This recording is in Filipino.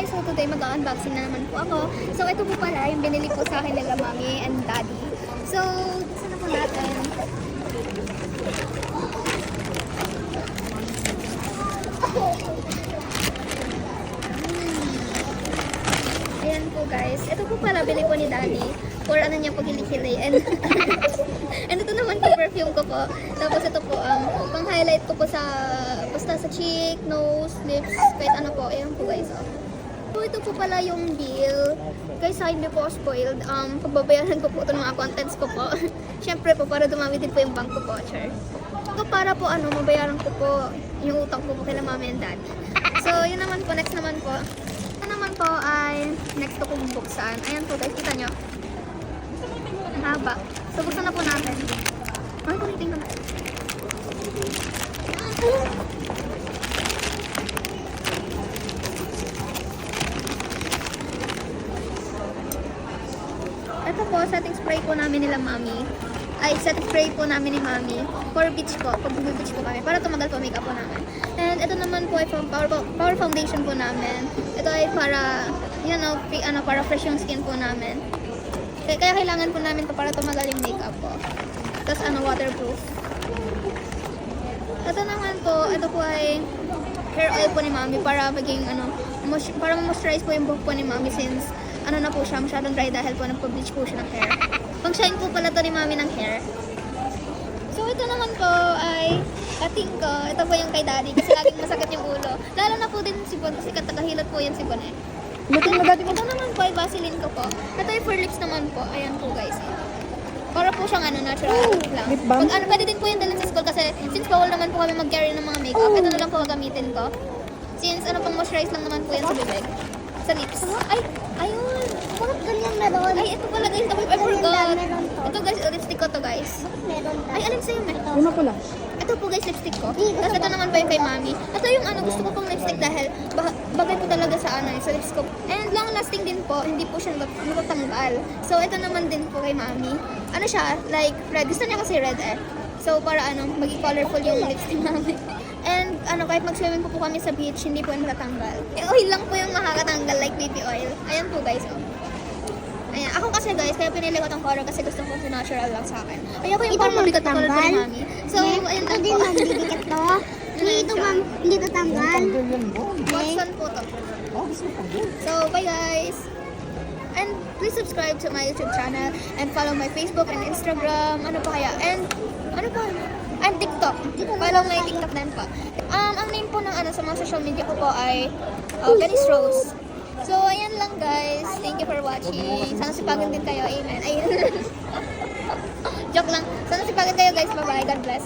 guys, so today mag-unboxing na naman po ako. So ito po pala yung binili po sa akin nila mommy and daddy. So, gusto na po natin. Ayan po guys. Ito po pala bili po ni daddy for ano niya po kilikili. And ito naman po perfume ko po. Tapos ito po pang highlight ko po sa basta sa cheek, nose, lips, kahit ano po. Ayan po guys. So ito po pala yung bill. Guys, hindi po ako spoiled. Pagbabayaran ko po ito ng mga contents ko po. Siyempre po para dumami din po yung bank ko po. Sure. So para po mabayaran ko po yung utang ko po kay mommy and daddy. So yun naman po, next naman po. Ito naman po ay next ko pong buksan. Ayan po guys, kita nyo. Ang haba. So buksan na po natin. Ay, kulitin ko na. Ito po, setting spray po namin nila mami. Ay, setting spray po namin ni mami for beach po. Pag beach po kami. Para tumagal po makeup po namin. And ito naman po ay power foundation po namin. Ito ay para, you know, para fresh yung skin po namin. Kaya kailangan po namin to para tumagal yung makeup po. Tapos waterproof. Ito naman po, ito po ay hair oil po ni mami para maging para ma-moisturize po yung buhok po ni mami since na po siya, masyadong dry dahil po nagpa-bleach po siya ng hair. Pang-shine po pala to ni mami ng hair. So ito naman po ay kating ko. Ito po yung kay daddy kasi laging masakit yung ulo. Lalo na po din si Bon kasi katagahilot po yan si Bon eh. Ito naman po ay Vaseline ko po. Ito ay for lips naman po. Ayan po guys. Para po siyang natural lang. Pag pwede din po yung dalhin sa school kasi since bawal naman po kami mag-carry ng mga makeup, ito na lang po gagamitin ko. Since pang moisturize lang naman po yan sa bibig. Sa lips. Ay, ayun. Bakit ganyan meron? Ay, ito pala guys. I forgot. Ito guys, lipstick ko to guys. Meron Ay, alin sa'yo me? Lima pula. Ito po guys, lipstick ko. Tapos ito naman po yung kay mami. Ito yung gusto ko pong lipstick dahil bagay po talaga sa sa lips ko. And long lasting din po, hindi po siya matatanggal. So ito naman din po kay mami. Ano siya, like red. Gusto niya kasi red eh. So para maging colorful yung lips ni mami. And kahit mag-swimming po kami sa beach, hindi po natatanggal. Oil lang po yung makakatanggal like baby oil. Ayan po guys. Ayan. Ako kasi guys, kaya pinili ko tong color kasi gusto ko natural lang sa akin. Kaya ko yung Ito parang mabigat na color ko ni matanggal? mami. So, ayun Ito lang din po. ma'am, bibigat to. Ito ma'am, hindi to tanggal. Watson po to. So, bye guys! And please subscribe to my YouTube channel and follow my Facebook and Instagram. Ano pa kaya? And, ano pa? And TikTok. Follow my TikTok din po. Ang name po ng sa mga social media ko po ay Venice Rose. So, ayan lang guys. Thank you for watching. Sana sipagan din kayo. Amen. Ayun. Joke lang. Sana sipagan kayo guys. Bye-bye. God bless.